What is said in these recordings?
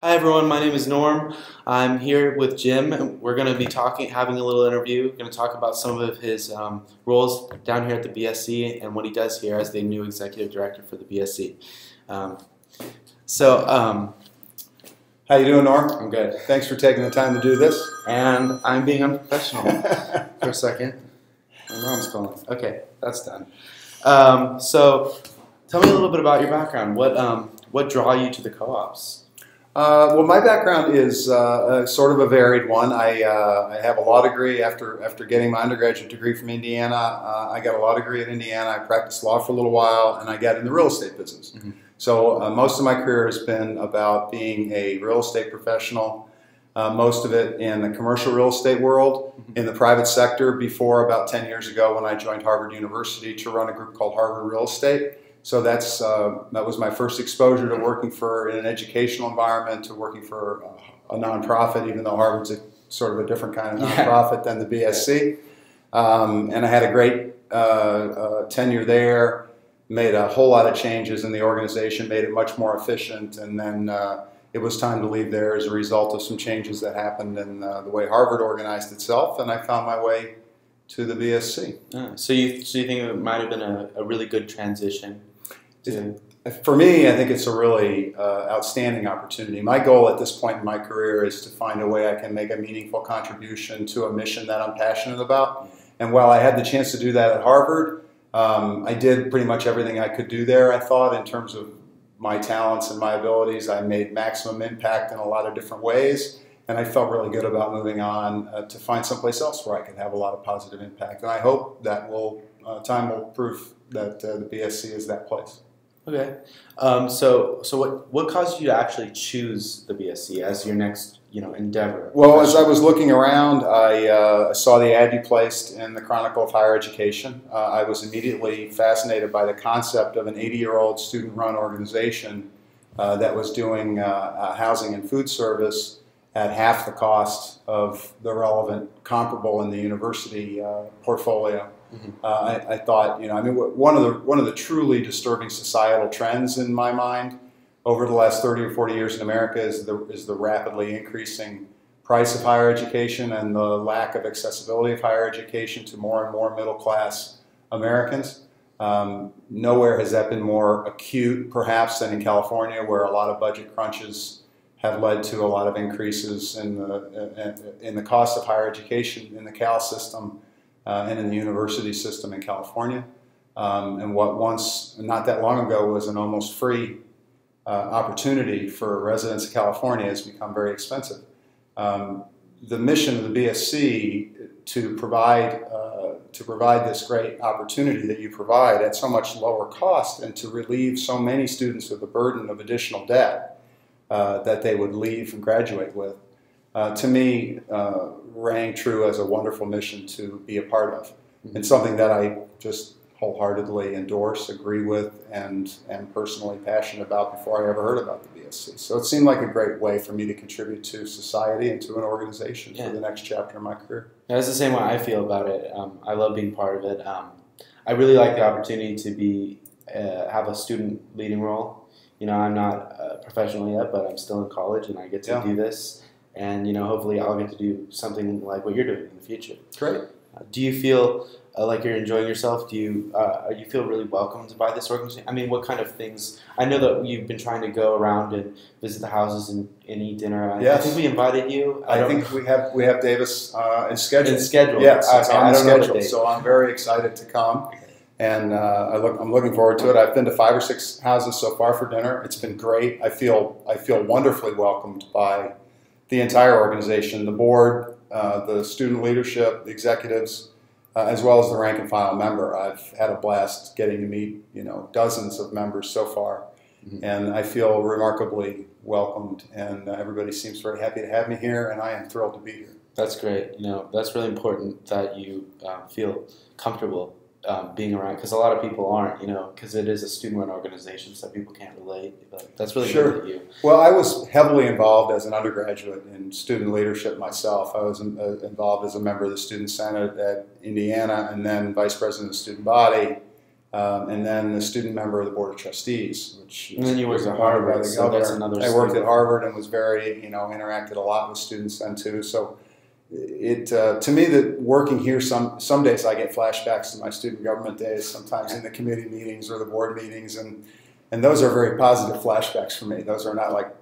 Hi everyone, my name is Norm. I'm here with Jim, and we're going to be having a little interview. We're going to talk about some of his roles down here at the BSC and what he does here as the new executive director for the BSC. Um, How you doing, Norm? I'm good. Thanks for taking the time to do this. And I'm being unprofessional for a second. My mom's calling. Okay, that's done. So tell me a little bit about your background. What draw you to the co-ops? Well, my background is sort of a varied one. I have a law degree after getting my undergraduate degree from Indiana. I got a law degree at Indiana. I practiced law for a little while, and I got in the real estate business. Mm-hmm. So most of my career has been about being a real estate professional, most of it in the commercial real estate world, mm-hmm. in the private sector before about 10 years ago when I joined Harvard University to run a group called Harvard Real Estate. So that was my first exposure to working in an educational environment, to working for a nonprofit, even though Harvard's sort of a different kind of nonprofit than the BSC. And I had a great tenure there, made a whole lot of changes in the organization, made it much more efficient, and then it was time to leave there as a result of some changes that happened in the way Harvard organized itself, and I found my way to the BSC. So you think it might have been a really good transition? For me, I think it's a really outstanding opportunity. My goal at this point in my career is to find a way I can make a meaningful contribution to a mission that I'm passionate about. And while I had the chance to do that at Harvard, I did pretty much everything I could do there, I thought, in terms of my talents and my abilities. I made maximum impact in a lot of different ways, and I felt really good about moving on to find someplace else where I could have a lot of positive impact. And I hope that time will prove that the BSC is that place. Okay. So what caused you to actually choose the BSC as your next endeavor? Well, as I was looking around, I saw the ad you placed in the Chronicle of Higher Education. I was immediately fascinated by the concept of an 80-year-old student-run organization that was doing housing and food service at half the cost of the relevant comparable in the university portfolio. Mm-hmm. I thought, one of the truly disturbing societal trends in my mind over the last 30 or 40 years in America is the rapidly increasing price of higher education and the lack of accessibility of higher education to more and more middle-class Americans. Nowhere has that been more acute, perhaps, than in California, where a lot of budget crunches have led to a lot of increases in the cost of higher education in the Cal system. And in the university system in California, and what once, not that long ago, was an almost free opportunity for residents of California has become very expensive. The mission of the BSC to provide this great opportunity that you provide at so much lower cost and to relieve so many students of the burden of additional debt that they would leave and graduate with, to me, rang true as a wonderful mission to be a part of, and something that I just wholeheartedly endorse, agree with, and am personally passionate about before I ever heard about the BSC. So it seemed like a great way for me to contribute to society and to an organization for the next chapter of my career. That's the same way I feel about it. I love being part of it. I really like the opportunity to have a student leading role. I'm not a professional yet, but I'm still in college, and I get to do this. And hopefully I'll get to do something like what you're doing in the future. Great. Do you feel like you're enjoying yourself? Do you feel really welcomed by this organization? I mean, what kind of things? I know that you've been trying to go around and visit the houses and eat dinner. Yes. I think we invited you. I think we have Davis in schedule. In schedule. Yes, it's on the schedule. The so I'm very excited to come, and I'm looking forward to it. I've been to 5 or 6 houses so far for dinner. It's been great. I feel wonderfully welcomed by the entire organization, the board, the student leadership, the executives, as well as the rank and file member. I've had a blast getting to meet dozens of members so far, and I feel remarkably welcomed, and everybody seems very happy to have me here, and I am thrilled to be here. That's great. That's really important that you feel comfortable being around, because a lot of people aren't, because it is a student-run organization, so people can't relate. But that's really good that you. Well, I was heavily involved as an undergraduate in student leadership myself. I was involved as a member of the Student Senate at Indiana, and then vice president of the student body and then the student member of the Board of Trustees, which and then you worked was at appointed by Harvard, the so governor. that's another. I worked at Harvard and was very, interacted a lot with students then too. So to me, that working here, some days I get flashbacks to my student government days, sometimes in the committee meetings or the board meetings, and those are very positive flashbacks for me. Those are not like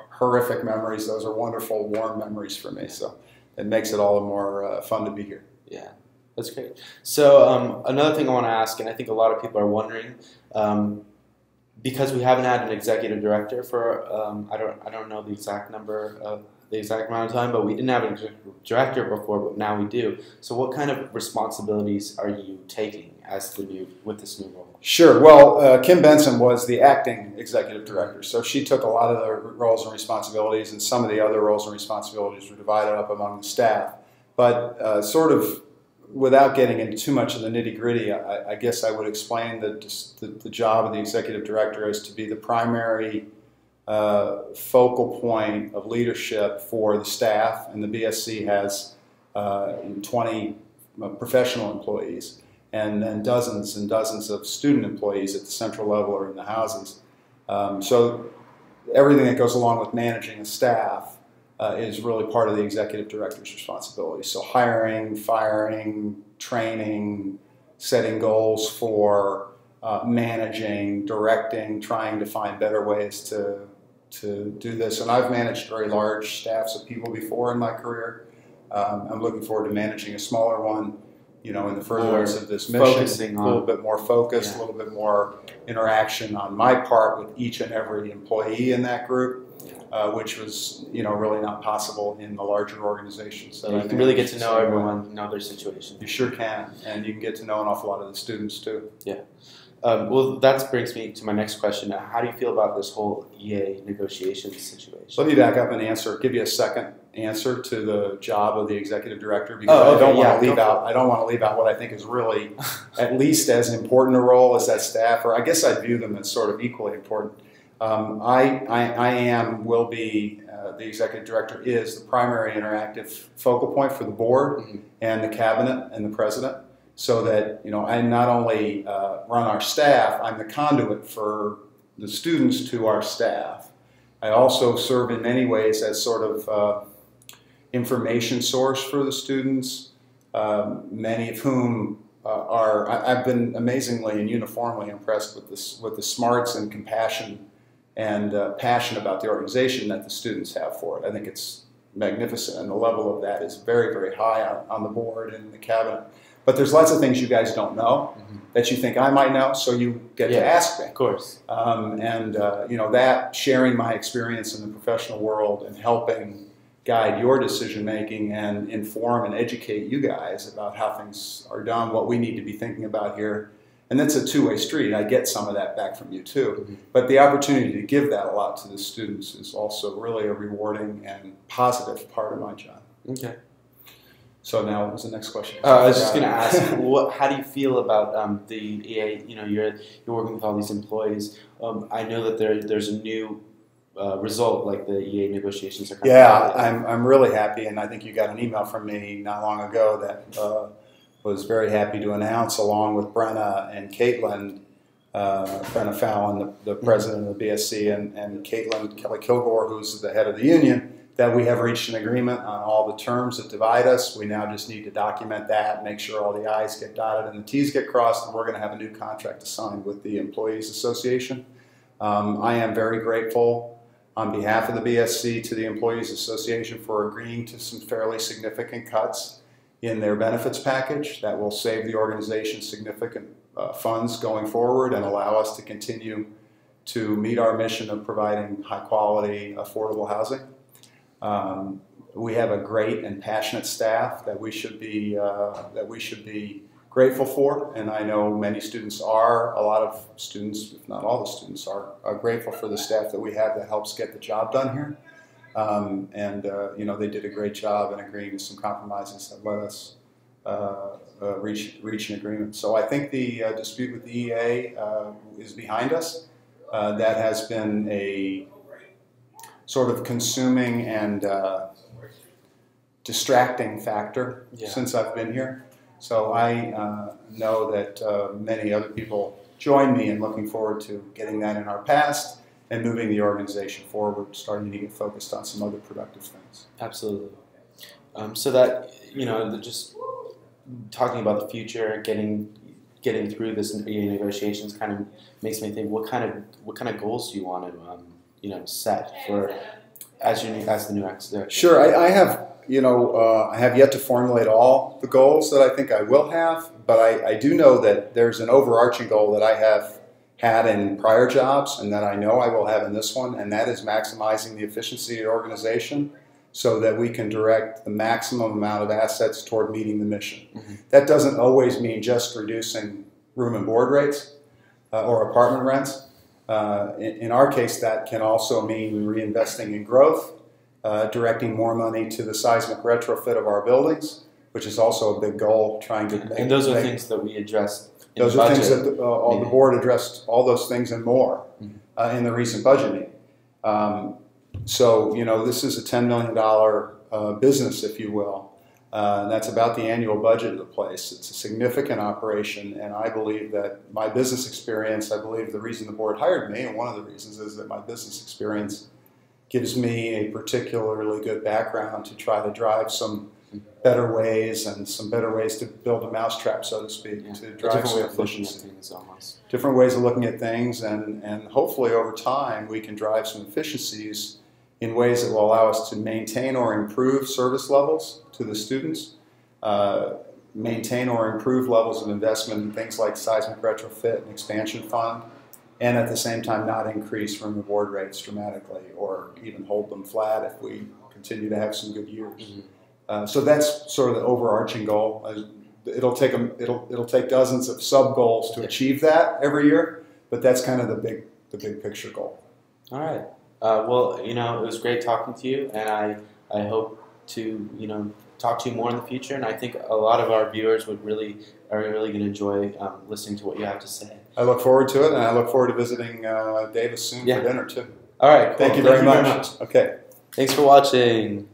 horrific memories. Those are wonderful, warm memories for me. So it makes it all the more fun to be here. Yeah, that's great. So another thing I want to ask, and I think a lot of people are wondering, because we haven't had an executive director for I don't know the exact number of the exact amount of time, but we didn't have an executive director before, but now we do. So what kind of responsibilities are you taking with this new role? Sure. Well, Kim Benson was the acting executive director, so she took a lot of the roles and responsibilities, and some of the other roles and responsibilities were divided up among the staff. But sort of without getting into too much of the nitty-gritty, I guess I would explain that the job of the executive director is to be the primary focal point of leadership for the staff, and the BSC has 20 professional employees and dozens and dozens of student employees at the central level or in the houses. So everything that goes along with managing a staff is really part of the executive director's responsibility. So hiring, firing, training, setting goals for managing, directing, trying to find better ways to do this. And I've managed very large staffs of people before in my career. I'm looking forward to managing a smaller one, in the furtherance of this mission, a little bit more focused, a little bit more interaction on my part with each and every employee in that group, which was, really not possible in the larger organizations. You can really get to know everyone, know their situation. You sure can, and you can get to know an awful lot of the students too. Yeah. Well, that brings me to my next question. How do you feel about this whole EA negotiations situation? Let me back up and give you a second answer to the job of the executive director, because I don't want to leave out what I think is really at least as important a role as that staff, or I guess I view them as sort of equally important. Will be the executive director is the primary interactive focal point for the board and the cabinet and the president. So that, I not only run our staff, I'm the conduit for the students to our staff. I also serve in many ways as sort of information source for the students, many of whom I've been amazingly and uniformly impressed with the smarts and compassion and passion about the organization that the students have for it. I think it's magnificent, and the level of that is very, very high on the board and in the cabinet. But there's lots of things you guys don't know that you think I might know, so you get to ask me. Of course. That sharing my experience in the professional world and helping guide your decision making and inform and educate you guys about how things are done, what we need to be thinking about here. And that's a two-way street. I get some of that back from you too. But the opportunity to give that a lot to the students is also really a rewarding and positive part of my job. Okay. So now, what was the next question? I was just going to ask, how do you feel about the EA? You're working with all these employees. I know that there's a new result, like the EA negotiations are coming out. I'm really happy, and I think you got an email from me not long ago that was very happy to announce, along with Brenna and Caitlin, Brenna Fallon, the president of the BSC, and Caitlin Kelly Kilgore, who's the head of the union, that we have reached an agreement on all the terms that divide us. We now just need to document that, make sure all the I's get dotted and the T's get crossed, and we're going to have a new contract to sign with the Employees Association. I am very grateful on behalf of the BSC to the Employees Association for agreeing to some fairly significant cuts in their benefits package that will save the organization significant funds going forward and allow us to continue to meet our mission of providing high quality, affordable housing. We have a great and passionate staff that we should be grateful for, and I know many students are. A lot of students, if not all the students, are grateful for the staff that we have that helps get the job done here. They did a great job in agreeing to some compromises that let us reach an agreement. So I think the dispute with the EA is behind us. That has been a sort of consuming and distracting factor since I've been here. So I know that many other people join me in looking forward to getting that in our past and moving the organization forward, starting to get focused on some other productive things. Absolutely. So that, just talking about the future, getting through this negotiations kind of makes me think, what kind of goals do you want to set for as the new executive? Sure, I have I have yet to formulate all the goals that I think I will have, but I do know that there's an overarching goal that I have had in prior jobs and that I know I will have in this one, and that is maximizing the efficiency of the organization so that we can direct the maximum amount of assets toward meeting the mission. Mm-hmm. That doesn't always mean just reducing room and board rates or apartment rents. In our case, that can also mean reinvesting in growth, directing more money to the seismic retrofit of our buildings, which is also a big goal, trying to make... And those are things that we addressed in those the are budget. things that the board addressed, all those things and more in the recent budget meeting. So, this is a $10 million business, if you will. And that's about the annual budget of the place. It's a significant operation, and I believe that my business experience, I believe the reason the board hired me, and one of the reasons is that my business experience gives me a particularly good background to try to drive some better ways and some better ways to build a mousetrap, so to speak, to drive some efficiency. Different ways of looking at things, and hopefully over time we can drive some efficiencies in ways that will allow us to maintain or improve service levels to the students, maintain or improve levels of investment in things like seismic retrofit and expansion fund, and at the same time not increase room and board rates dramatically or even hold them flat if we continue to have some good years. Mm-hmm. So that's sort of the overarching goal. It'll take dozens of sub goals to achieve that every year, but that's kind of the big picture goal. All right. Well, it was great talking to you, and I hope to talk to you more in the future. And I think a lot of our viewers are really going to enjoy listening to what you have to say. I look forward to it, and I look forward to visiting Davis soon for dinner too. All right. Cool. Thank you very much. Okay. Thanks for watching.